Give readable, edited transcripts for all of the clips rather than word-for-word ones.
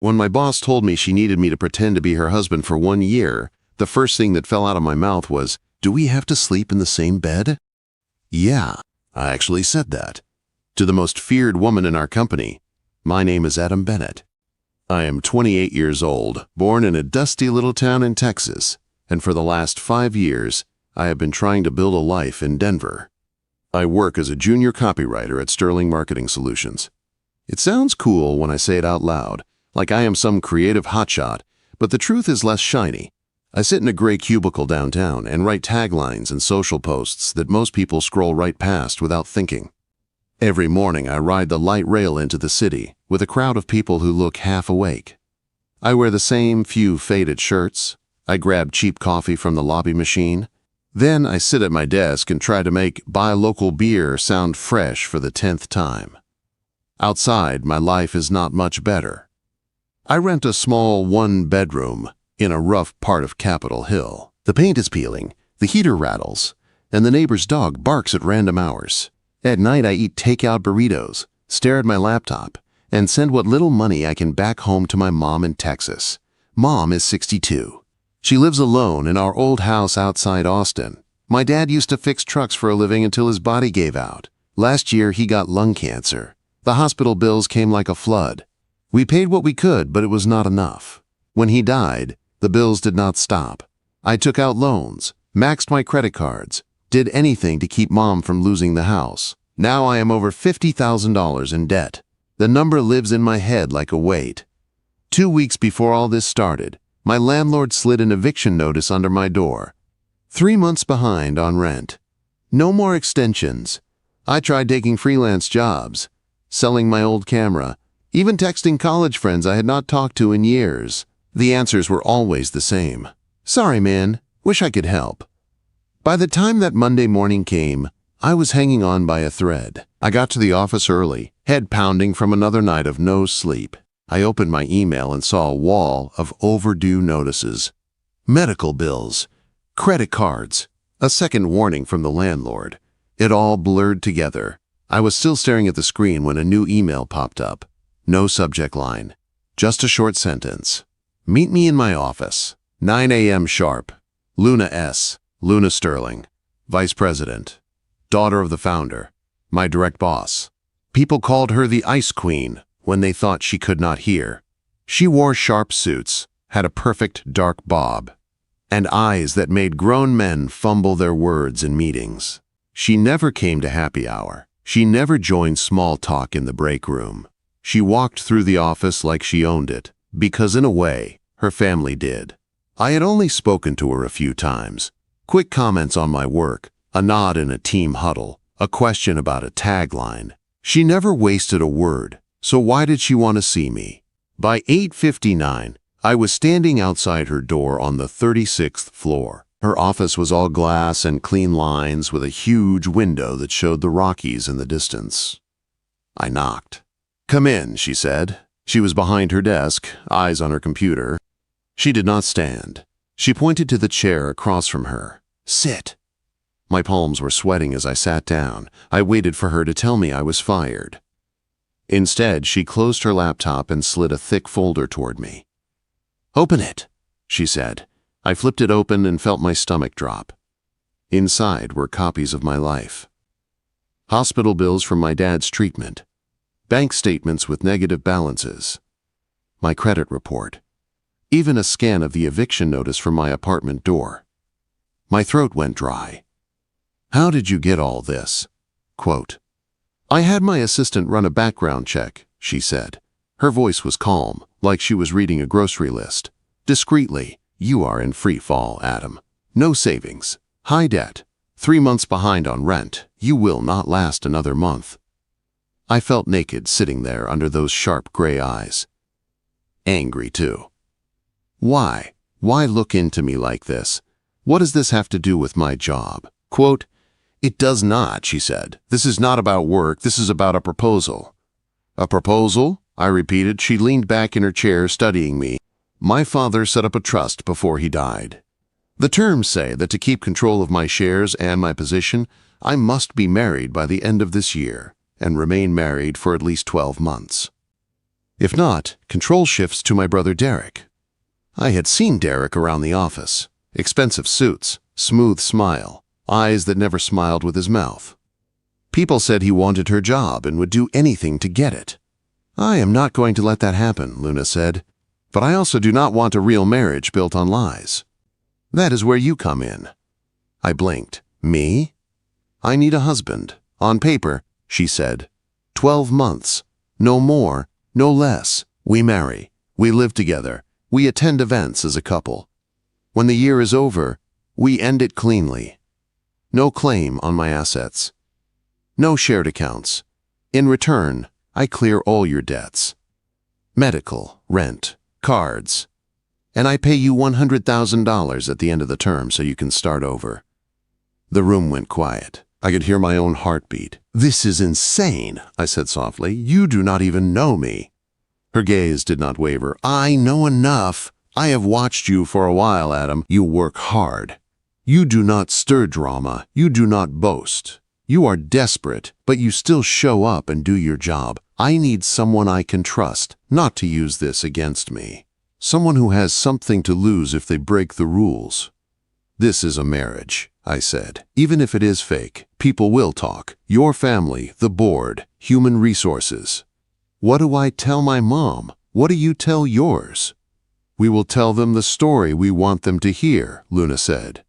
When my boss told me she needed me to pretend to be her husband for 1 year, the first thing that fell out of my mouth was, "Do we have to sleep in the same bed?" Yeah, I actually said that. To the most feared woman in our company. My name is Adam Bennett. I am 28 years old, born in a dusty little town in Texas, and for the last 5 years, I have been trying to build a life in Denver. I work as a junior copywriter at Sterling Marketing Solutions. It sounds cool when I say it out loud, like I am some creative hotshot, but the truth is less shiny. I sit in a gray cubicle downtown and write taglines and social posts that most people scroll right past without thinking. Every morning I ride the light rail into the city with a crowd of people who look half awake. I wear the same few faded shirts. I grab cheap coffee from the lobby machine. Then I sit at my desk and try to make buy local beer sound fresh for the 10th time. Outside, my life is not much better. I rent a small one-bedroom in a rough part of Capitol Hill. The paint is peeling, the heater rattles, and the neighbor's dog barks at random hours. At night, I eat takeout burritos, stare at my laptop, and send what little money I can back home to my mom in Texas. Mom is 62. She lives alone in our old house outside Austin. My dad used to fix trucks for a living until his body gave out. Last year, he got lung cancer. The hospital bills came like a flood. We paid what we could, but it was not enough. When he died, the bills did not stop. I took out loans, maxed my credit cards, did anything to keep Mom from losing the house. Now I am over $50,000 in debt. The number lives in my head like a weight. 2 weeks before all this started, my landlord slid an eviction notice under my door. 3 months behind on rent. No more extensions. I tried taking freelance jobs, selling my old camera, even texting college friends I had not talked to in years. The answers were always the same. Sorry, man. Wish I could help. By the time that Monday morning came, I was hanging on by a thread. I got to the office early, head pounding from another night of no sleep. I opened my email and saw a wall of overdue notices. Medical bills, credit cards, a second warning from the landlord. It all blurred together. I was still staring at the screen when a new email popped up. No subject line, just a short sentence. Meet me in my office, 9 a.m. sharp. Luna S., Luna Sterling, Vice President, daughter of the founder, my direct boss. People called her the Ice Queen when they thought she could not hear. She wore sharp suits, had a perfect dark bob, and eyes that made grown men fumble their words in meetings. She never came to happy hour. She never joined small talk in the break room. She walked through the office like she owned it, because in a way, her family did. I had only spoken to her a few times. Quick comments on my work, a nod in a team huddle, a question about a tagline. She never wasted a word, so why did she want to see me? By 8:59, I was standing outside her door on the 36th floor. Her office was all glass and clean lines with a huge window that showed the Rockies in the distance. I knocked. "Come in," she said. She was behind her desk, eyes on her computer. She did not stand. She pointed to the chair across from her. "Sit." My palms were sweating as I sat down. I waited for her to tell me I was fired. Instead, she closed her laptop and slid a thick folder toward me. "Open it," she said. I flipped it open and felt my stomach drop. Inside were copies of my life. Hospital bills from my dad's treatment. Bank statements with negative balances. My credit report. Even a scan of the eviction notice from my apartment door. My throat went dry. "How did you get all this?" Quote, "I had my assistant run a background check," she said. Her voice was calm, like she was reading a grocery list. Discreetly, "You are in free fall, Adam. No savings, high debt, 3 months behind on rent. You will not last another month." I felt naked sitting there under those sharp gray eyes. Angry, too. Why? Why look into me like this? What does this have to do with my job? Quote, "It does not," she said. "This is not about work. This is about a proposal." "A proposal?" I repeated. She leaned back in her chair, studying me. "My father set up a trust before he died. The terms say that to keep control of my shares and my position, I must be married by the end of this year and remain married for at least 12 months. If not, control shifts to my brother Derek. I had seen Derek around the office. Expensive suits, smooth smile, eyes that never smiled with his mouth. People said he wanted her job and would do anything to get it. I am not going to let that happen, Luna said. But I also do not want a real marriage built on lies. That is where you come in. I blinked. Me? I need a husband. On paper, she said. 12 months. No more, no less. We marry. We live together. We attend events as a couple. When the year is over, we end it cleanly. No claim on my assets. No shared accounts. In return, I clear all your debts. Medical, rent, cards. And I pay you $100,000 at the end of the term so you can start over. The room went quiet. I could hear my own heartbeat. This is insane, I said softly. You do not even know me. Her gaze did not waver. I know enough. I have watched you for a while, Adam. You work hard. You do not stir drama. You do not boast. You are desperate, but you still show up and do your job. I need someone I can trust, not to use this against me. Someone who has something to lose if they break the rules. This is a marriage, I said. Even if it is fake, people will talk. Your family, the board, human resources. What do I tell my mom? What do you tell yours? We will tell them the story we want them to hear, Luna said.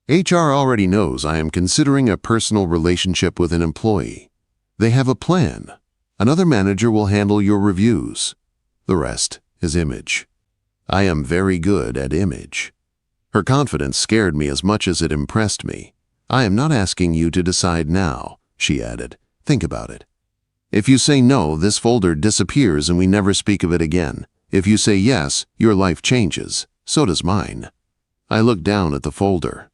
HR already knows I am considering a personal relationship with an employee. They have a plan. Another manager will handle your reviews. The rest is image. I am very good at image. Her confidence scared me as much as it impressed me. I am not asking you to decide now, she added. Think about it. If you say no, this folder disappears and we never speak of it again. If you say yes, your life changes. So does mine. I looked down at the folder.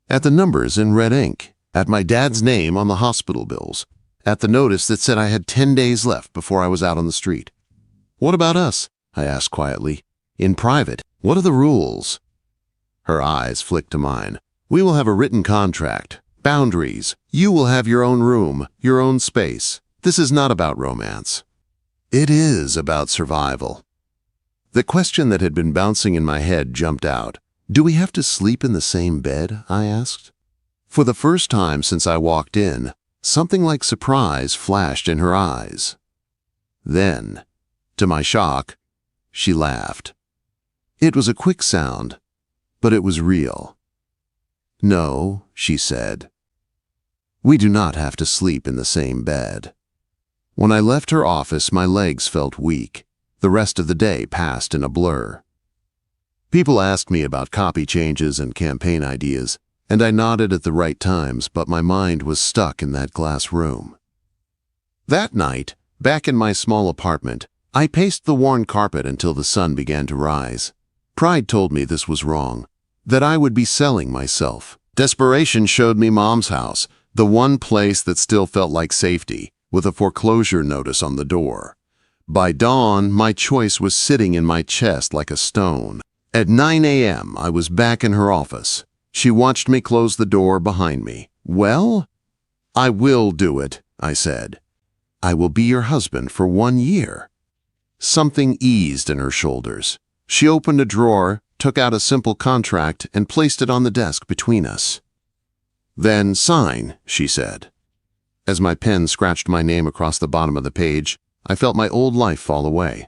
At the numbers in red ink. At my dad's name on the hospital bills. At the notice that said I had 10 days left before I was out on the street. What about us? I asked quietly. In private, what are the rules? Her eyes flicked to mine. We will have a written contract. Boundaries. You will have your own room, your own space. This is not about romance. It is about survival. The question that had been bouncing in my head jumped out. Do we have to sleep in the same bed? I asked. For the first time since I walked in, something like surprise flashed in her eyes. Then, to my shock, she laughed. It was a quick sound, but it was real. No, she said. We do not have to sleep in the same bed. When I left her office, my legs felt weak. The rest of the day passed in a blur. People asked me about copy changes and campaign ideas, and I nodded at the right times, but my mind was stuck in that glass room. That night, back in my small apartment, I paced the worn carpet until the sun began to rise. Pride told me this was wrong, that I would be selling myself. Desperation showed me Mom's house, the one place that still felt like safety, with a foreclosure notice on the door. By dawn, my choice was sitting in my chest like a stone. At 9 a.m., I was back in her office. She watched me close the door behind me. Well, I will do it, I said. I will be your husband for 1 year. Something eased in her shoulders. She opened a drawer, took out a simple contract, and placed it on the desk between us. Then sign, she said. As my pen scratched my name across the bottom of the page, I felt my old life fall away.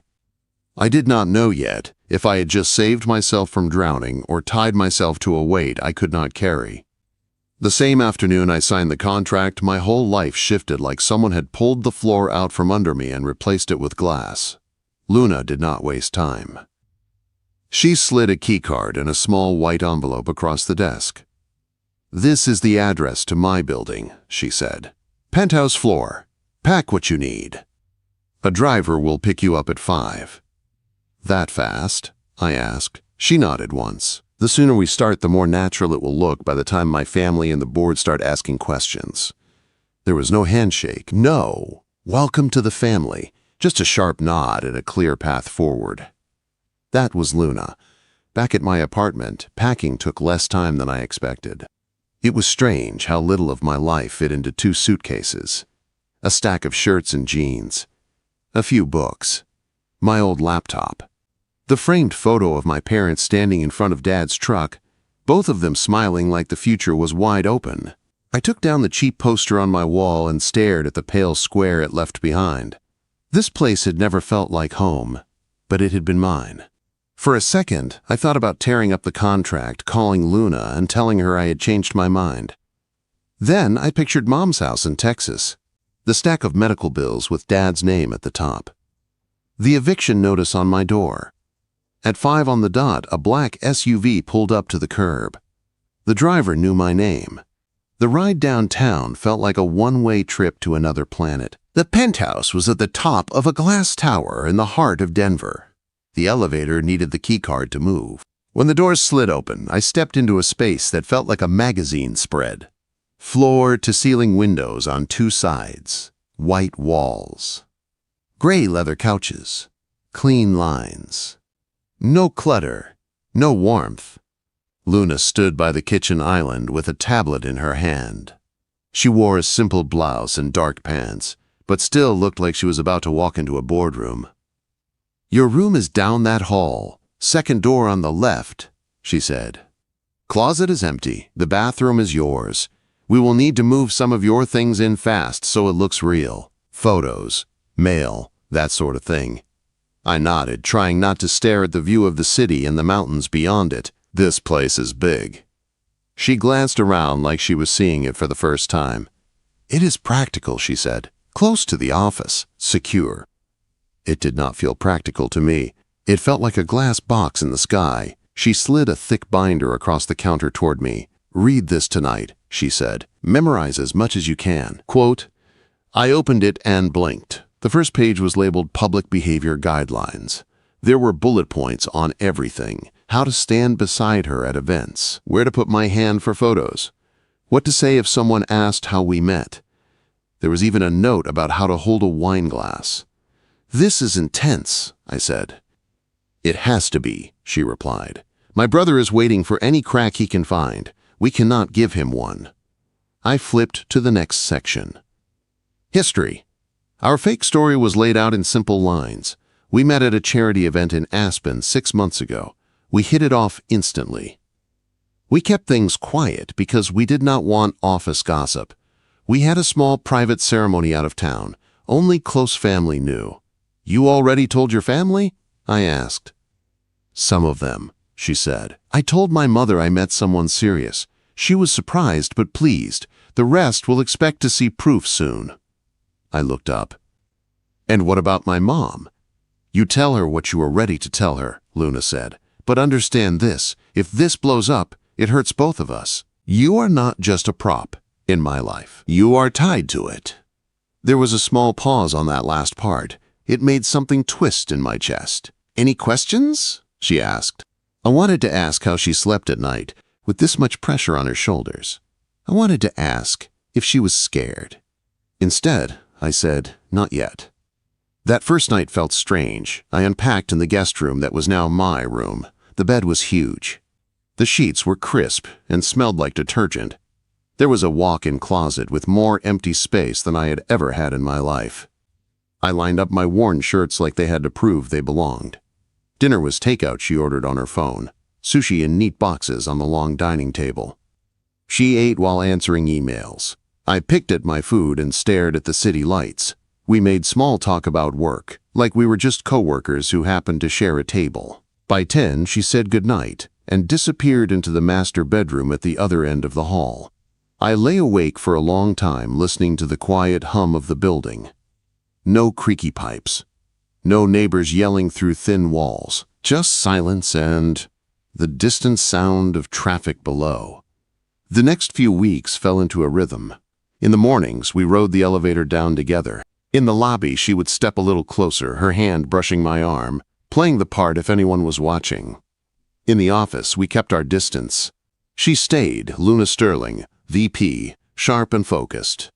I did not know yet if I had just saved myself from drowning or tied myself to a weight I could not carry. The same afternoon I signed the contract, my whole life shifted like someone had pulled the floor out from under me and replaced it with glass. Luna did not waste time. She slid a keycard and a small white envelope across the desk. This is the address to my building, she said. Penthouse floor. Pack what you need. A driver will pick you up at 5. That fast? I asked. She nodded once. The sooner we start, the more natural it will look by the time my family and the board start asking questions. There was no handshake. No. Welcome to the family. Just a sharp nod and a clear path forward. That was Luna. Back at my apartment, packing took less time than I expected. It was strange how little of my life fit into 2 suitcases. A stack of shirts and jeans. A few books. My old laptop. The framed photo of my parents standing in front of Dad's truck, both of them smiling like the future was wide open. I took down the cheap poster on my wall and stared at the pale square it left behind. This place had never felt like home, but it had been mine. For a second, I thought about tearing up the contract, calling Luna, and telling her I had changed my mind. Then I pictured Mom's house in Texas, the stack of medical bills with Dad's name at the top. The eviction notice on my door. At 5 on the dot, a black SUV pulled up to the curb. The driver knew my name. The ride downtown felt like a one-way trip to another planet. The penthouse was at the top of a glass tower in the heart of Denver. The elevator needed the keycard to move. When the doors slid open, I stepped into a space that felt like a magazine spread. Floor-to-ceiling windows on 2 sides, white walls. Gray leather couches, clean lines. No clutter, no warmth. Luna stood by the kitchen island with a tablet in her hand. She wore a simple blouse and dark pants, but still looked like she was about to walk into a boardroom. "Your room is down that hall, second door on the left," she said. "Closet is empty. The bathroom is yours. We will need to move some of your things in fast so it looks real. Photos, mail, that sort of thing." I nodded, trying not to stare at the view of the city and the mountains beyond it. "This place is big." She glanced around like she was seeing it for the first time. "It is practical," she said. "Close to the office, secure." It did not feel practical to me. It felt like a glass box in the sky. She slid a thick binder across the counter toward me. "Read this tonight," she said. "Memorize as much as you can." Quote, I opened it and blinked. The first page was labeled Public Behavior Guidelines. There were bullet points on everything. How to stand beside her at events. Where to put my hand for photos. What to say if someone asked how we met. There was even a note about how to hold a wine glass. "This is intense," I said. "It has to be," she replied. "My brother is waiting for any crack he can find. We cannot give him one." I flipped to the next section. History. Our fake story was laid out in simple lines. We met at a charity event in Aspen 6 months ago. We hit it off instantly. We kept things quiet because we did not want office gossip. We had a small private ceremony out of town. Only close family knew. "You already told your family?" I asked. "Some of them," she said. "I told my mother I met someone serious. She was surprised but pleased. The rest will expect to see proof soon." I looked up. "And what about my mom?" "You tell her what you are ready to tell her," Luna said. "But understand this, if this blows up, it hurts both of us. You are not just a prop in my life. You are tied to it." There was a small pause on that last part. It made something twist in my chest. "Any questions?" she asked. I wanted to ask how she slept at night, with this much pressure on her shoulders. I wanted to ask if she was scared. Instead, I said, "Not yet." That first night felt strange. I unpacked in the guest room that was now my room. The bed was huge. The sheets were crisp and smelled like detergent. There was a walk-in closet with more empty space than I had ever had in my life. I lined up my worn shirts like they had to prove they belonged. Dinner was takeout she ordered on her phone, sushi in neat boxes on the long dining table. She ate while answering emails. I picked at my food and stared at the city lights. We made small talk about work, like we were just co-workers who happened to share a table. By 10, she said goodnight and disappeared into the master bedroom at the other end of the hall. I lay awake for a long time listening to the quiet hum of the building. No creaky pipes. No neighbors yelling through thin walls. Just silence and the distant sound of traffic below. The next few weeks fell into a rhythm. In the mornings, we rode the elevator down together. In the lobby, she would step a little closer, her hand brushing my arm, playing the part if anyone was watching. In the office, we kept our distance. She stayed, Luna Sterling, VP, sharp and focused.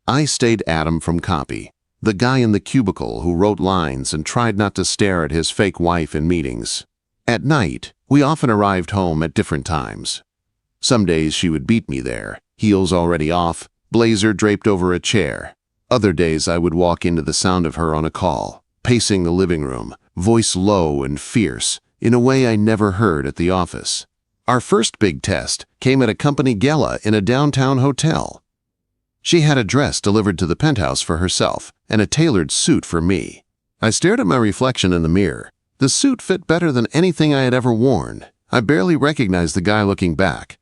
I stayed Adam from copy, the guy in the cubicle who wrote lines and tried not to stare at his fake wife in meetings. At night, we often arrived home at different times. Some days she would beat me there, heels already off, blazer draped over a chair. Other days I would walk into the sound of her on a call, pacing the living room, voice low and fierce, in a way I never heard at the office. Our first big test came at a company gala in a downtown hotel. She had a dress delivered to the penthouse for herself and a tailored suit for me. I stared at my reflection in the mirror. The suit fit better than anything I had ever worn. I barely recognized the guy looking back.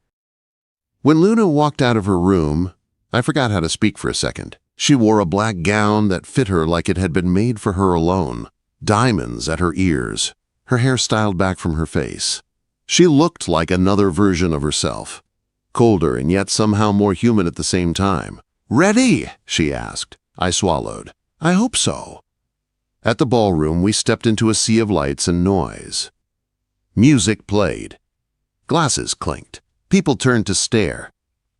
When Luna walked out of her room, I forgot how to speak for a second. She wore a black gown that fit her like it had been made for her alone. Diamonds at her ears, her hair styled back from her face. She looked like another version of herself, colder and yet somehow more human at the same time. "Ready?" she asked. I swallowed. "I hope so." At the ballroom, we stepped into a sea of lights and noise. Music played. Glasses clinked. People turned to stare.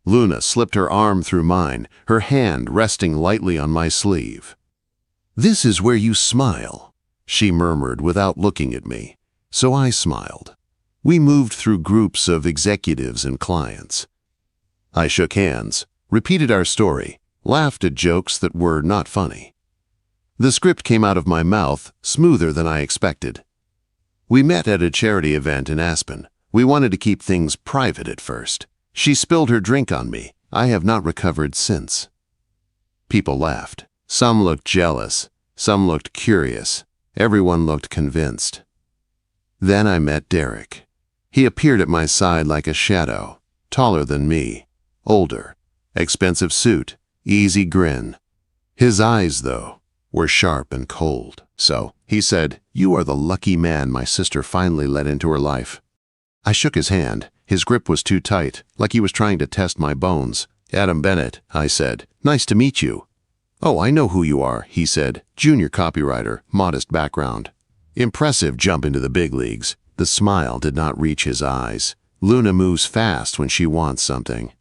Luna slipped her arm through mine, her hand resting lightly on my sleeve. "This is where you smile," she murmured without looking at me, so I smiled. We moved through groups of executives and clients. I shook hands, repeated our story, laughed at jokes that were not funny. The script came out of my mouth smoother than I expected. We met at a charity event in Aspen. We wanted to keep things private at first. She spilled her drink on me. I have not recovered since. People laughed. Some looked jealous. Some looked curious. Everyone looked convinced. Then I met Derek. He appeared at my side like a shadow, taller than me, older, expensive suit, easy grin. His eyes, though, were sharp and cold. "So," he said, "you are the lucky man my sister finally let into her life." I shook his hand. His grip was too tight, like he was trying to test my bones. "Adam Bennett," I said. "Nice to meet you." "Oh, I know who you are," he said. "Junior copywriter, modest background." Impressive jump into the big leagues. The smile did not reach his eyes. Luna moves fast when she wants something.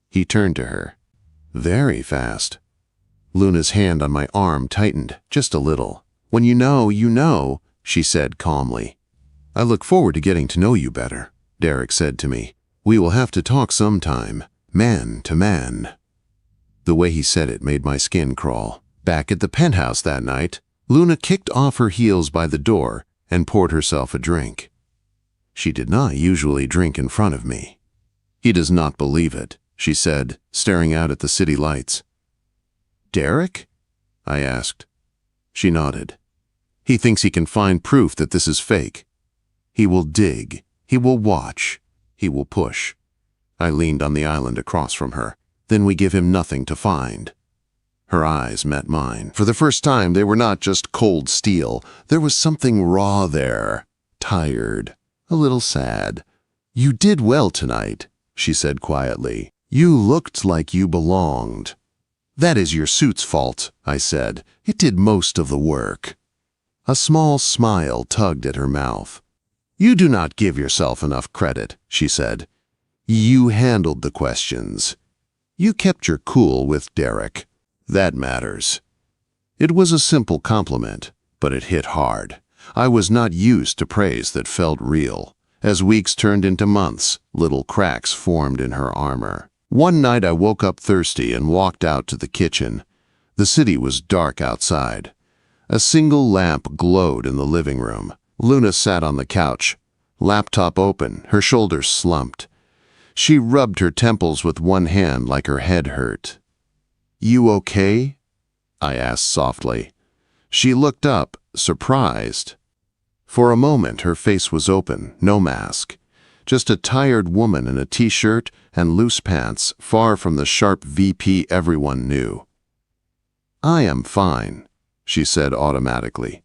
He turned to her. Very fast. Luna's hand on my arm tightened, just a little. "When you know," she said calmly. "I look forward to getting to know you better," Derek said to me. "We will have to talk sometime, man to man." The way he said it made my skin crawl. Back at the penthouse that night, Luna kicked off her heels by the door and poured herself a drink. She did not usually drink in front of me. "He does not believe it," she said, staring out at the city lights. "Derek?" I asked. She nodded. "He thinks he can find proof that this is fake. He will dig. He will watch. He will push." I leaned on the island across from her. "Then we give him nothing to find." Her eyes met mine. For the first time, they were not just cold steel. There was something raw there. Tired. A little sad. "You did well tonight," she said quietly. "You looked like you belonged." "That is your suit's fault," I said. "It did most of the work." A small smile tugged at her mouth. "You do not give yourself enough credit," she said. "You handled the questions. You kept your cool with Derek. That matters." It was a simple compliment, but it hit hard. I was not used to praise that felt real. As weeks turned into months, little cracks formed in her armor. One night I woke up thirsty and walked out to the kitchen. The city was dark outside. A single lamp glowed in the living room. Luna sat on the couch, laptop open, her shoulders slumped. She rubbed her temples with one hand like her head hurt. "You okay?" I asked softly. She looked up, surprised. For a moment her face was open, no mask. Just a tired woman in a t-shirt and loose pants, far from the sharp VP everyone knew. "I am fine," she said automatically.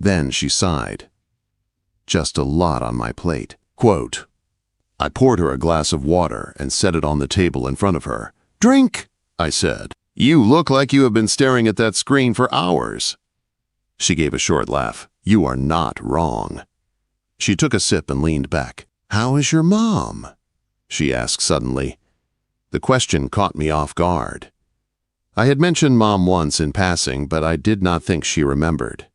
Then she sighed. "Just a lot on my plate." Quote. I poured her a glass of water and set it on the table in front of her. "Drink," I said. "You look like you have been staring at that screen for hours." She gave a short laugh. "You are not wrong." She took a sip and leaned back. "How is your mom?" she asked suddenly. The question caught me off guard. I had mentioned Mom once in passing, but I did not think she remembered.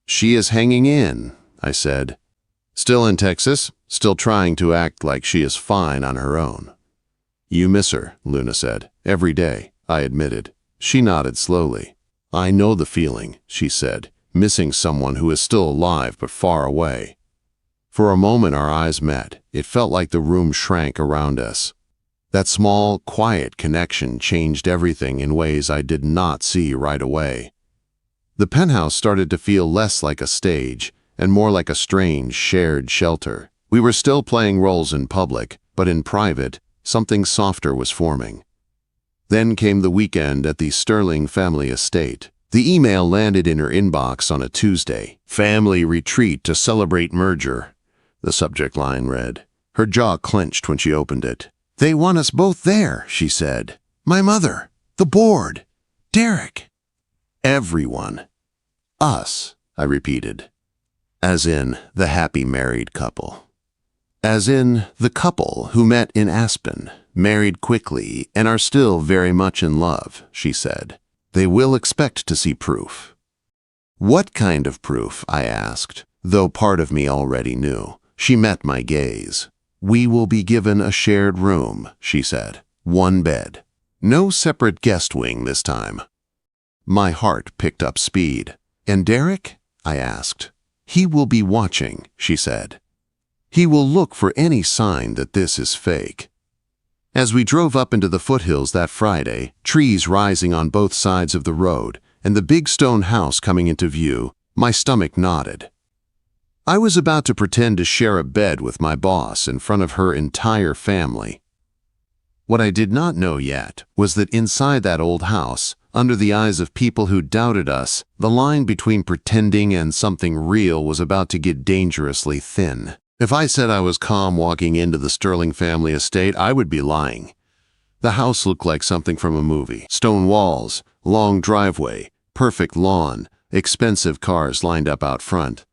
"She is hanging in," I said. "Still in Texas, still trying to act like she is fine on her own." "You miss her," Luna said. "Every day," I admitted. She nodded slowly. "I know the feeling," she said. missing someone who is still alive but far away. For a moment our eyes met. It felt like the room shrank around us. That small, quiet connection changed everything in ways I did not see right away. The penthouse started to feel less like a stage and more like a strange, shared shelter. We were still playing roles in public, but in private, something softer was forming. Then came the weekend at the Sterling family estate. The email landed in her inbox on a Tuesday. "Family retreat to celebrate merger," the subject line read. Her jaw clenched when she opened it. "They want us both there," she said. "My mother, the board, Derek." "Everyone." "Us," I repeated. As in the happy married couple. As in the couple who met in Aspen, married quickly, and are still very much in love, she said. "They will expect to see proof." "What kind of proof?" I asked, though part of me already knew. She met my gaze. "We will be given a shared room," she said. "One bed. No separate guest wing this time." My heart picked up speed. "And Derek?" I asked. "He will be watching," she said. "He will look for any sign that this is fake." As we drove up into the foothills that Friday, trees rising on both sides of the road and the big stone house coming into view, my stomach knotted. I was about to pretend to share a bed with my boss in front of her entire family. What I did not know yet was that inside that old house, under the eyes of people who doubted us, the line between pretending and something real was about to get dangerously thin. If I said I was calm walking into the Sterling family estate, I would be lying. The house looked like something from a movie. Stone walls, long driveway, perfect lawn, expensive cars lined up out front.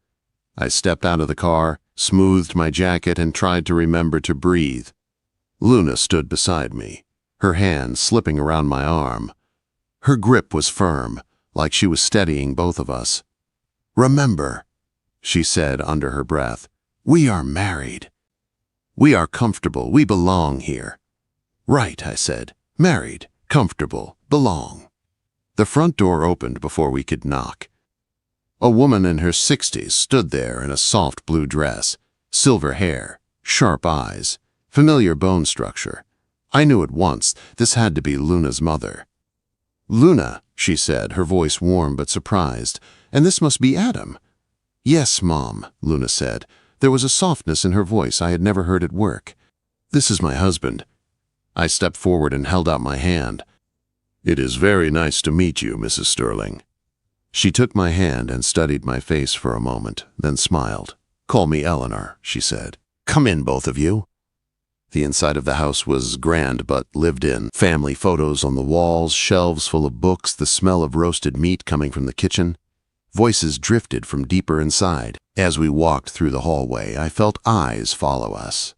I stepped out of the car, smoothed my jacket, and tried to remember to breathe. Luna stood beside me, her hand slipping around my arm. Her grip was firm, like she was steadying both of us. "Remember," she said under her breath, "we are married. We are comfortable. We belong here." "Right," I said. "Married, comfortable, belong." The front door opened before we could knock. A woman in her 60s stood there in a soft blue dress, silver hair, sharp eyes, familiar bone structure. I knew at once this had to be Luna's mother. "Luna," she said, her voice warm but surprised, "and this must be Adam." "Yes, Mom," Luna said. There was a softness in her voice I had never heard at work. "This is my husband." I stepped forward and held out my hand. "It is very nice to meet you, Mrs. Sterling." She took my hand and studied my face for a moment, then smiled. "Call me Eleanor," she said. "Come in, both of you." The inside of the house was grand but lived in. Family photos on the walls, shelves full of books, the smell of roasted meat coming from the kitchen. Voices drifted from deeper inside. As we walked through the hallway, I felt eyes follow us.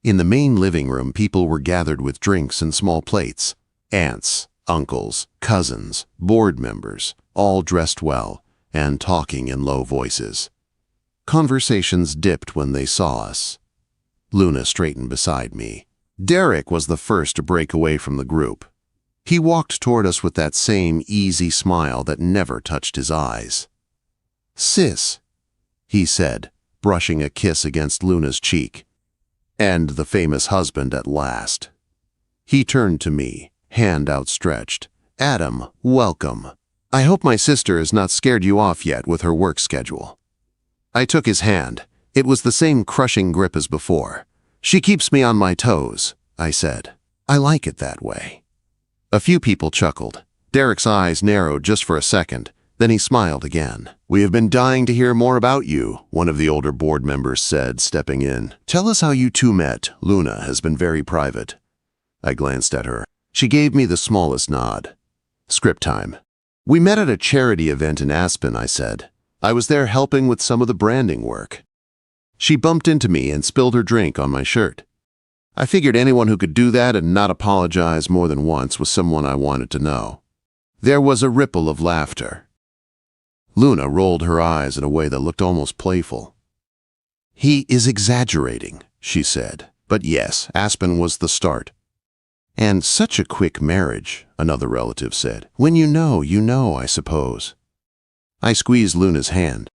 In the main living room, people were gathered with drinks and small plates. Aunts, uncles, cousins, board members, all dressed well and talking in low voices. Conversations dipped when they saw us. Luna straightened beside me. Derek was the first to break away from the group. He walked toward us with that same easy smile that never touched his eyes. "Sis," he said, brushing a kiss against Luna's cheek. "And the famous husband at last." He turned to me, hand outstretched. "Adam, welcome. I hope my sister has not scared you off yet with her work schedule." I took his hand. It was the same crushing grip as before. "She keeps me on my toes," I said. "I like it that way." A few people chuckled. Derek's eyes narrowed just for a second. Then he smiled again. "We have been dying to hear more about you," one of the older board members said, stepping in. "Tell us how you two met. Luna has been very private." I glanced at her. She gave me the smallest nod. "Script time." "We met at a charity event in Aspen," I said. "I was there helping with some of the branding work." She bumped into me and spilled her drink on my shirt. I figured anyone who could do that and not apologize more than once was someone I wanted to know. There was a ripple of laughter. Luna rolled her eyes in a way that looked almost playful. "He is exaggerating," she said. "But yes, Aspen was the start." "And such a quick marriage," another relative said. "When you know, I suppose." I squeezed Luna's hand.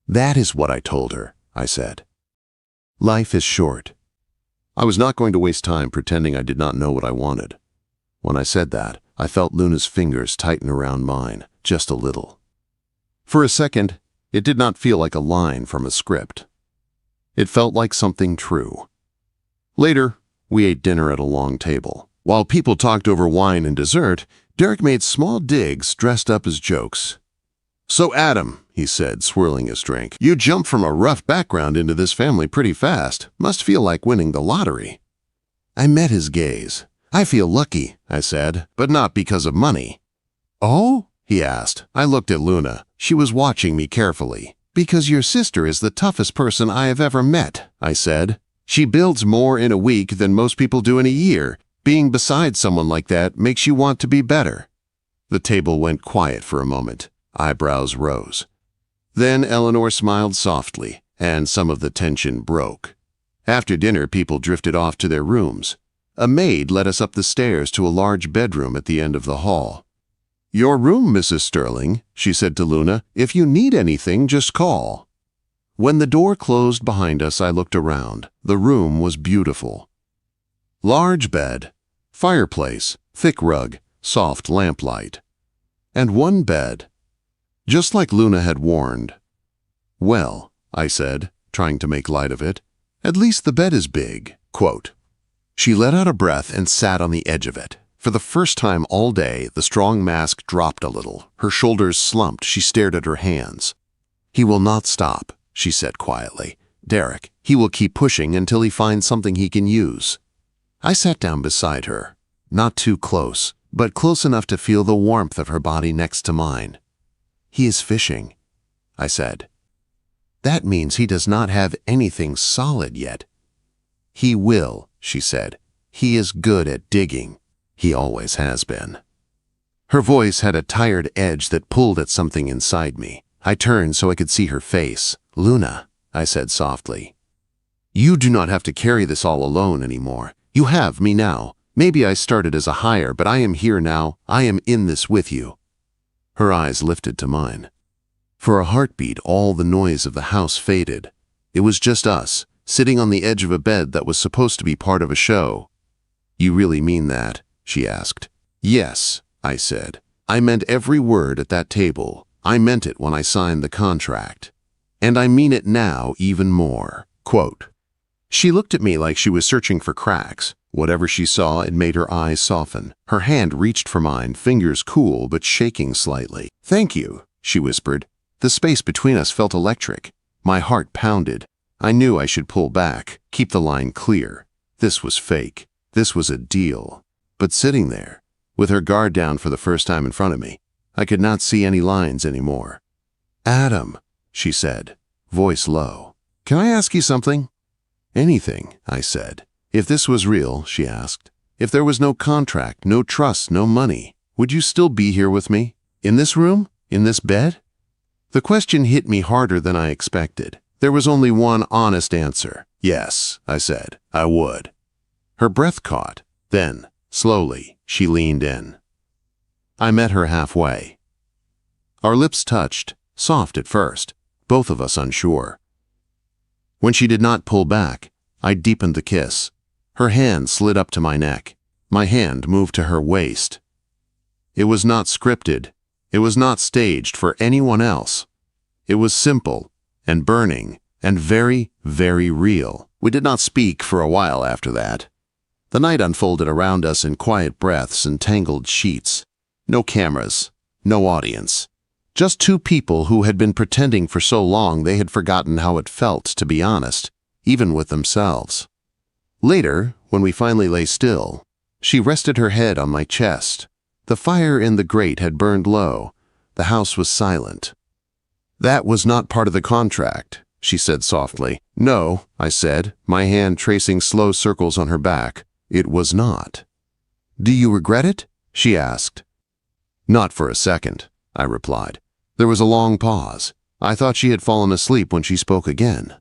That is what I told her, I said. Life is short. I was not going to waste time pretending I did not know what I wanted. When I said that, I felt Luna's fingers tighten around mine, just a little. For a second, it did not feel like a line from a script. It felt like something true. Later, we ate dinner at a long table. While people talked over wine and dessert, Derek made small digs dressed up as jokes. "So Adam," he said, swirling his drink, "you jumped from a rough background into this family pretty fast. Must feel like winning the lottery." I met his gaze. "I feel lucky," I said, "but not because of money." "Oh?" he asked. I looked at Luna. She was watching me carefully. "Because your sister is the toughest person I have ever met," I said. "She builds more in a week than most people do in a year. Being beside someone like that makes you want to be better." The table went quiet for a moment. Eyebrows rose. Then Eleanor smiled softly, and some of the tension broke. After dinner, people drifted off to their rooms. A maid led us up the stairs to a large bedroom at the end of the hall. "Your room, Mrs. Sterling," she said to Luna. "If you need anything, just call." When the door closed behind us, I looked around. The room was beautiful. Large bed, fireplace, thick rug, soft lamplight. And one bed. Just like Luna had warned. "Well," I said, trying to make light of it, "at least the bed is big." Quote. She let out a breath and sat on the edge of it. For the first time all day, the strong mask dropped a little. Her shoulders slumped. She stared at her hands. "He will not stop," she said quietly. "Derek, he will keep pushing until he finds something he can use." I sat down beside her. Not too close, but close enough to feel the warmth of her body next to mine. "He is fishing," I said. "That means he does not have anything solid yet." "He will," she said. "He is good at digging. He always has been." Her voice had a tired edge that pulled at something inside me. I turned so I could see her face. "Luna," I said softly, "you do not have to carry this all alone anymore. You have me now. Maybe I started as a hire, but I am here now. I am in this with you." Her eyes lifted to mine. For a heartbeat, all the noise of the house faded. It was just us, sitting on the edge of a bed that was supposed to be part of a show. "You really mean that?" she asked. "Yes," I said. "I meant every word at that table. I meant it when I signed the contract. And I mean it now even more." Quote. She looked at me like she was searching for cracks. Whatever she saw, it made her eyes soften. Her hand reached for mine, fingers cool but shaking slightly. "Thank you," she whispered. The space between us felt electric. My heart pounded. I knew I should pull back, keep the line clear. This was fake. This was a deal. But sitting there, with her guard down for the first time in front of me, I could not see any lines anymore. "Adam," she said, voice low. "Can I ask you something?" "Anything," I said. "If this was real," she asked, "if there was no contract, no trust, no money, would you still be here with me? In this room? In this bed?" The question hit me harder than I expected. There was only one honest answer. "Yes," I said, "I would." Her breath caught. Then, slowly, she leaned in. I met her halfway. Our lips touched, soft at first, both of us unsure. When she did not pull back, I deepened the kiss. Her hand slid up to my neck. My hand moved to her waist. It was not scripted. It was not staged for anyone else. It was simple and burning and very, very real. We did not speak for a while after that. The night unfolded around us in quiet breaths and tangled sheets. No cameras, no audience. Just two people who had been pretending for so long they had forgotten how it felt to be honest, even with themselves. Later, when we finally lay still, she rested her head on my chest. The fire in the grate had burned low. The house was silent. "That was not part of the contract," she said softly. "No," I said, my hand tracing slow circles on her back. "It was not." "Do you regret it?" she asked. "Not for a second," I replied. There was a long pause. I thought she had fallen asleep when she spoke again.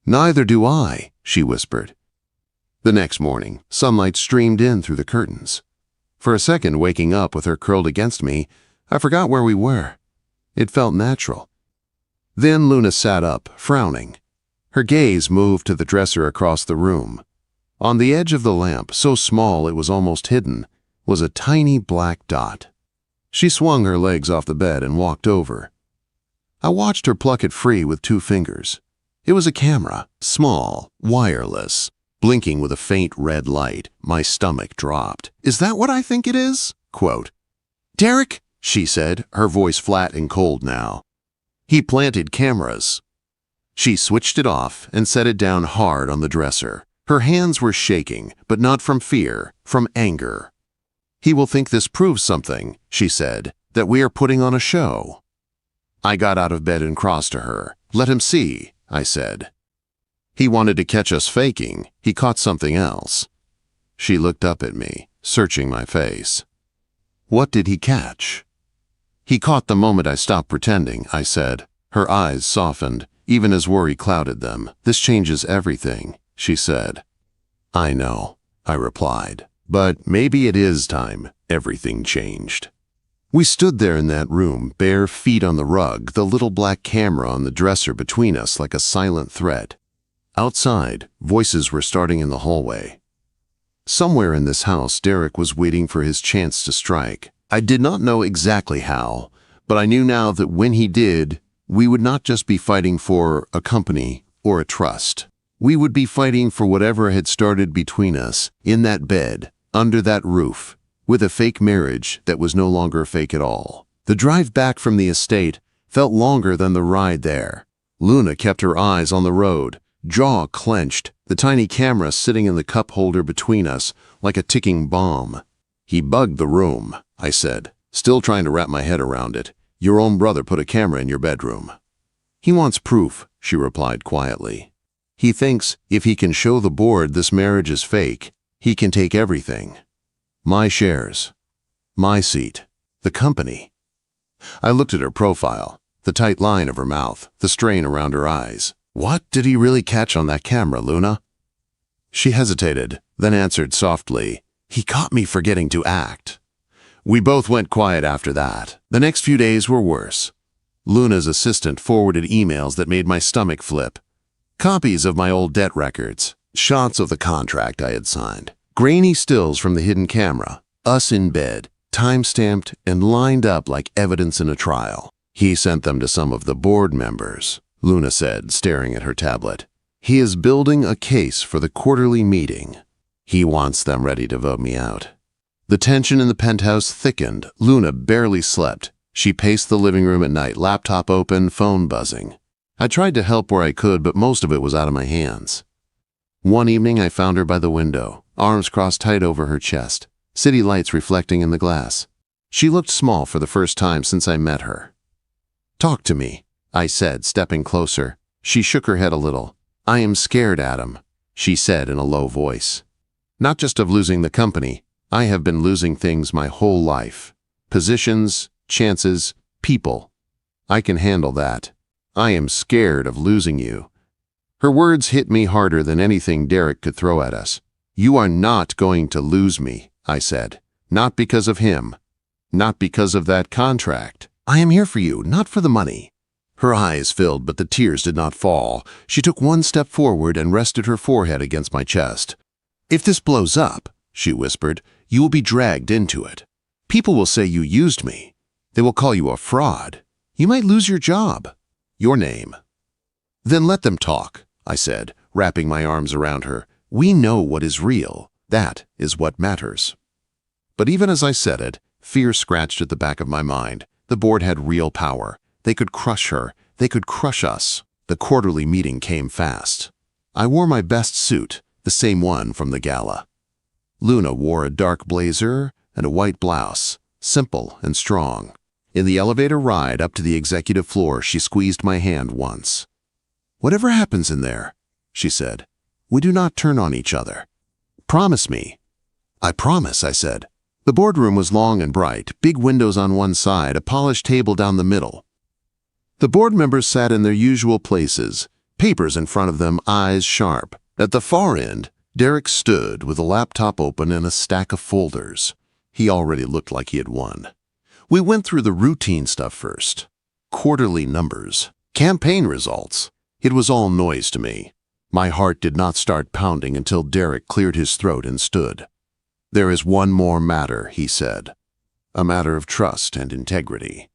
"Neither do I," she whispered. The next morning, sunlight streamed in through the curtains. For a second, waking up with her curled against me, I forgot where we were. It felt natural. Then Luna sat up, frowning. Her gaze moved to the dresser across the room. On the edge of the lamp, so small it was almost hidden, was a tiny black dot. She swung her legs off the bed and walked over. I watched her pluck it free with 2 fingers. It was a camera, small, wireless, blinking with a faint red light. My stomach dropped. "Is that what I think it is?" Quote. "Derek," she said, her voice flat and cold now. "He planted cameras." She switched it off and set it down hard on the dresser. Her hands were shaking, but not from fear, from anger. "He will think this proves something," she said, "that we are putting on a show." I got out of bed and crossed to her. "Let him see," I said. "He wanted to catch us faking. He caught something else." She looked up at me, searching my face. "What did he catch?" "He caught the moment I stopped pretending," I said. Her eyes softened, even as worry clouded them. "This changes everything," she said. "I know," I replied. "But maybe it is time everything changed." We stood there in that room, bare feet on the rug, the little black camera on the dresser between us like a silent threat. Outside, voices were starting in the hallway. Somewhere in this house, Derek was waiting for his chance to strike. I did not know exactly how, but I knew now that when he did, we would not just be fighting for a company or a trust. We would be fighting for whatever had started between us, in that bed, under that roof, with a fake marriage that was no longer fake at all. The drive back from the estate felt longer than the ride there. Luna kept her eyes on the road, jaw clenched, the tiny camera sitting in the cup holder between us like a ticking bomb. "He bugged the room," I said, still trying to wrap my head around it. "Your own brother put a camera in your bedroom." "He wants proof," she replied quietly. "He thinks if he can show the board this marriage is fake, he can take everything. My shares, my seat, the company." I looked at her profile, the tight line of her mouth, the strain around her eyes. "What did he really catch on that camera, Luna?" She hesitated, then answered softly, "He caught me forgetting to act." We both went quiet after that. The next few days were worse. Luna's assistant forwarded emails that made my stomach flip. Copies of my old debt records, shots of the contract I had signed, grainy stills from the hidden camera, us in bed, time-stamped and lined up like evidence in a trial. "He sent them to some of the board members," Luna said, staring at her tablet. "He is building a case for the quarterly meeting. He wants them ready to vote me out." The tension in the penthouse thickened. Luna barely slept. She paced the living room at night, laptop open, phone buzzing. I tried to help where I could, but most of it was out of my hands. One evening I found her by the window, arms crossed tight over her chest, city lights reflecting in the glass. She looked small for the first time since I met her. "Talk to me," I said, stepping closer. She shook her head a little. "I am scared, Adam," she said in a low voice. "Not just of losing the company. I have been losing things my whole life. Positions, chances, people. I can handle that. I am scared of losing you." Her words hit me harder than anything Derek could throw at us. "You are not going to lose me," I said. "Not because of him. Not because of that contract. I am here for you, not for the money." Her eyes filled, but the tears did not fall. She took one step forward and rested her forehead against my chest. "If this blows up," she whispered, "you will be dragged into it. People will say you used me. They will call you a fraud. You might lose your job, your name." "Then let them talk," I said, wrapping my arms around her. "We know what is real. That is what matters." But even as I said it, fear scratched at the back of my mind. The board had real power. They could crush her. They could crush us. The quarterly meeting came fast. I wore my best suit, the same one from the gala. Luna wore a dark blazer and a white blouse, simple and strong. In the elevator ride up to the executive floor, she squeezed my hand once. "Whatever happens in there," she said, "we do not turn on each other. Promise me." "I promise," I said. The boardroom was long and bright, big windows on one side, a polished table down the middle. The board members sat in their usual places, papers in front of them, eyes sharp. At the far end, Derek stood with a laptop open and a stack of folders. He already looked like he had won. We went through the routine stuff first. quarterly numbers, campaign results. It was all noise to me. My heart did not start pounding until Derek cleared his throat and stood. "There is one more matter," he said. "A matter of trust and integrity."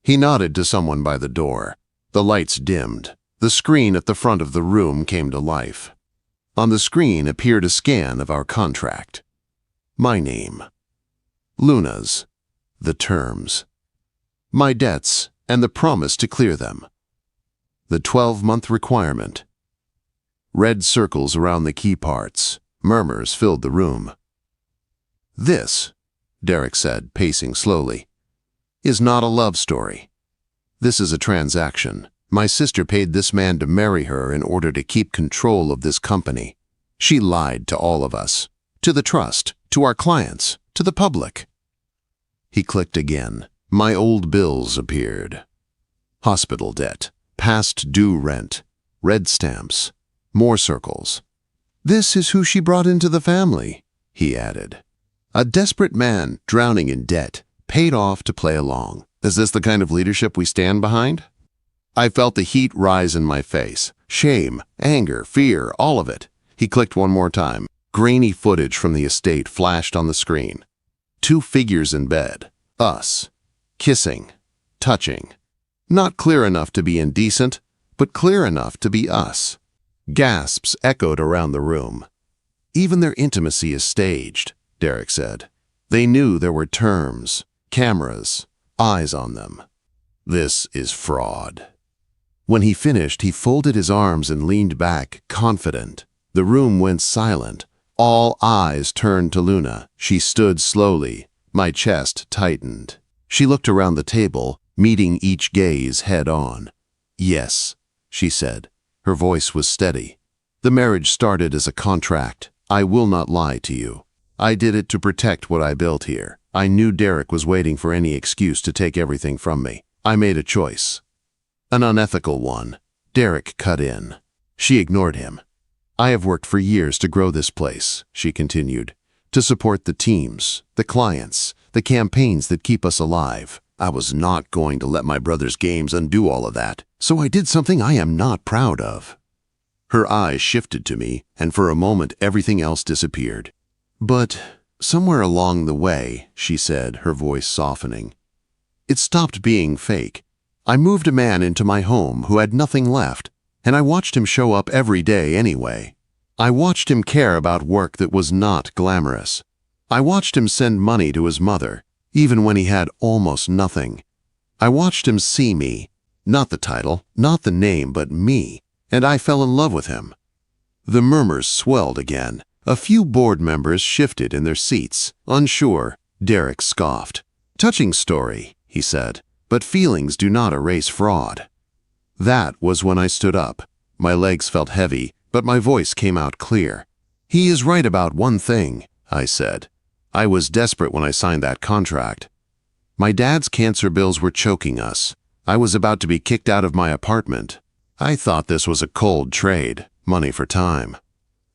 He nodded to someone by the door. The lights dimmed. The screen at the front of the room came to life. On the screen appeared a scan of our contract. My name. Luna's. The terms. My debts and the promise to clear them. The 12-month requirement. Red circles around the key parts. Murmurs filled the room. "This," Derek said, pacing slowly, "is not a love story. This is a transaction. My sister paid this man to marry her in order to keep control of this company. She lied to all of us, to the trust, to our clients, to the public." He clicked again. My old bills appeared. Hospital debt, past due rent, red stamps, more circles. "This is who she brought into the family," he added. "A desperate man drowning in debt, paid off to play along. Is this the kind of leadership we stand behind?" I felt the heat rise in my face. Shame, anger, fear, all of it. He clicked one more time. Grainy footage from the estate flashed on the screen. 2 figures in bed. Us. Kissing. Touching. Not clear enough to be indecent, but clear enough to be us. Gasps echoed around the room. "Even their intimacy is staged," Derek said. "They knew there were terms, cameras, eyes on them. This is fraud." When he finished, he folded his arms and leaned back, confident. The room went silent. All eyes turned to Luna. She stood slowly. My chest tightened. She looked around the table, meeting each gaze head on. "Yes," she said. Her voice was steady. "The marriage started as a contract. I will not lie to you. I did it to protect what I built here. I knew Derek was waiting for any excuse to take everything from me. I made a choice. An unethical one." Derek cut in. She ignored him. "I have worked for years to grow this place," she continued, "to support the teams, the clients, the campaigns that keep us alive. I was not going to let my brother's games undo all of that, so I did something I am not proud of." Her eyes shifted to me, and for a moment everything else disappeared. "But somewhere along the way," she said, her voice softening, "it stopped being fake. I moved a man into my home who had nothing left, and I watched him show up every day anyway. I watched him care about work that was not glamorous. I watched him send money to his mother, even when he had almost nothing. I watched him see me, not the title, not the name, but me, and I fell in love with him." The murmurs swelled again. A few board members shifted in their seats, unsure. Derek scoffed. "Touching story," he said, "but feelings do not erase fraud." That was when I stood up. My legs felt heavy, but my voice came out clear. "He is right about one thing," I said. "I was desperate when I signed that contract. My dad's cancer bills were choking us. I was about to be kicked out of my apartment. I thought this was a cold trade, money for time."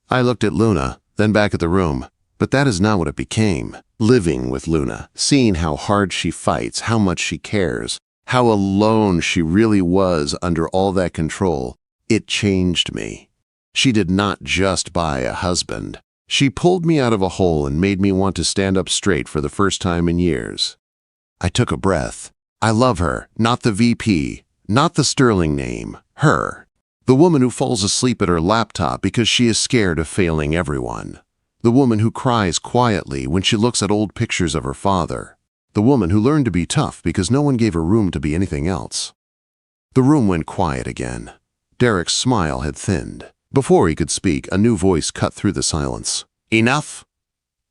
I looked at Luna, then back at the room, but that is not what it became. Living with Luna, seeing how hard she fights, how much she cares, how alone she really was under all that control, it changed me. She did not just buy a husband. She pulled me out of a hole and made me want to stand up straight for the first time in years. I took a breath. I love her, not the VP, not the sterling name, her. The woman who falls asleep at her laptop because she is scared of failing everyone. The woman who cries quietly when she looks at old pictures of her father. The woman who learned to be tough because no one gave her room to be anything else. The room went quiet again. Derek's smile had thinned. Before he could speak, a new voice cut through the silence. "Enough!"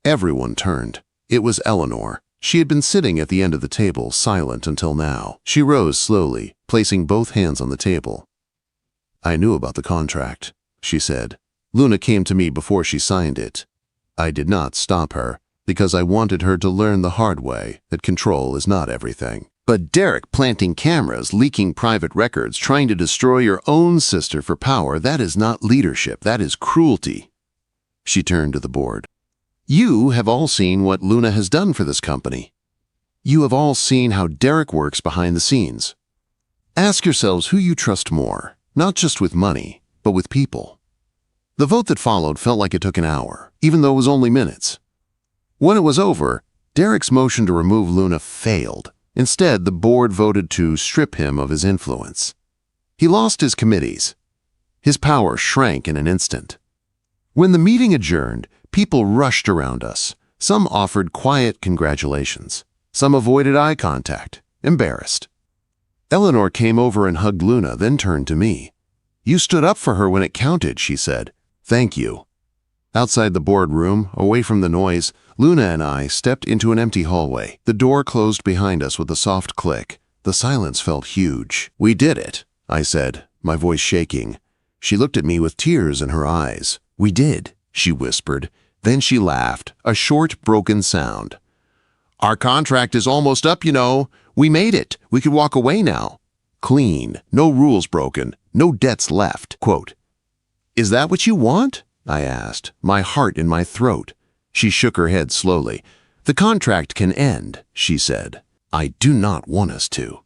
Everyone turned. It was Eleanor. She had been sitting at the end of the table, silent until now. She rose slowly, placing both hands on the table. "I knew about the contract," she said. "Luna came to me before she signed it. I did not stop her, because I wanted her to learn the hard way that control is not everything. But Derek planting cameras, leaking private records, trying to destroy your own sister for power, that is not leadership, that is cruelty." She turned to the board. "You have all seen what Luna has done for this company. You have all seen how Derek works behind the scenes. Ask yourselves who you trust more, not just with money, but with people. The vote that followed felt like it took an hour, even though it was only minutes. When it was over, Derek's motion to remove Luna failed. Instead, the board voted to strip him of his influence. He lost his committees. His power shrank in an instant. When the meeting adjourned, people rushed around us. Some offered quiet congratulations. Some avoided eye contact, embarrassed. Eleanor came over and hugged Luna, then turned to me. "You stood up for her when it counted," she said. "Thank you." Outside the boardroom, away from the noise, Luna and I stepped into an empty hallway. The door closed behind us with a soft click. The silence felt huge. "We did it," I said, my voice shaking. She looked at me with tears in her eyes. "We did," she whispered. Then she laughed, a short, broken sound. "Our contract is almost up, you know. We made it. We could walk away now. Clean, no rules broken, no debts left." Quote, "Is that what you want?" I asked, my heart in my throat. She shook her head slowly. "The contract can end," she said. "I do not want us to."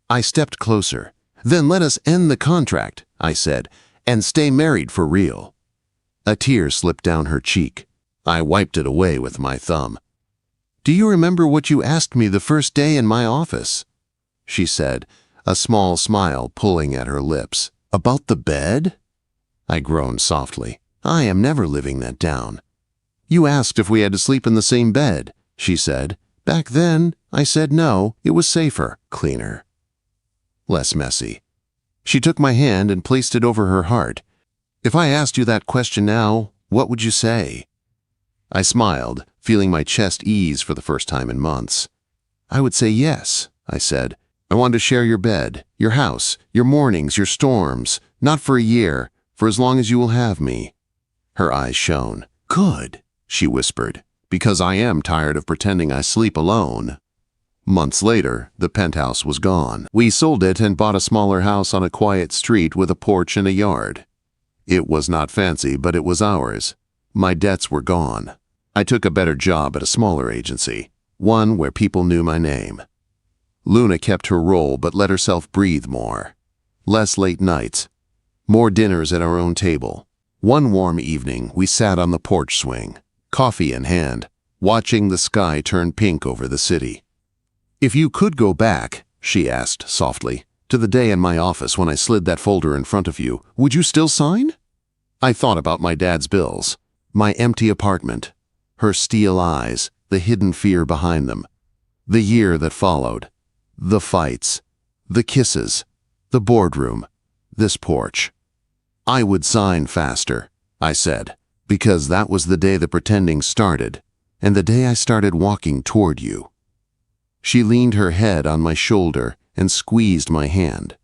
I stepped closer. "Then let us end the contract," I said, "and stay married for real." A tear slipped down her cheek. I wiped it away with my thumb. "Do you remember what you asked me the first day in my office?" she said, a small smile pulling at her lips. "About the bed?" I groaned softly. "I am never living that down." "You asked if we had to sleep in the same bed," she said. "Back then, I said no, it was safer, cleaner, less messy." She took my hand and placed it over her heart. "If I asked you that question now, what would you say?" I smiled, feeling my chest ease for the first time in months. "I would say yes," I said. "I want to share your bed, your house, your mornings, your storms, not for a year, for as long as you will have me." Her eyes shone. "Good," she whispered, "because I am tired of pretending I sleep alone." Months later, the penthouse was gone. We sold it and bought a smaller house on a quiet street with a porch and a yard. It was not fancy, but it was ours. My debts were gone. I took a better job at a smaller agency, one where people knew my name. Luna kept her role but let herself breathe more. Less late nights. More dinners at our own table. One warm evening, we sat on the porch swing, coffee in hand, watching the sky turn pink over the city. "If you could go back," she asked softly, "to the day in my office when I slid that folder in front of you, would you still sign?" I thought about my dad's bills, my empty apartment, her steel eyes, the hidden fear behind them, the year that followed, the fights, the kisses, the boardroom, this porch. "I would sign faster," I said, "because that was the day the pretending started, and the day I started walking toward you." She leaned her head on my shoulder and squeezed my hand.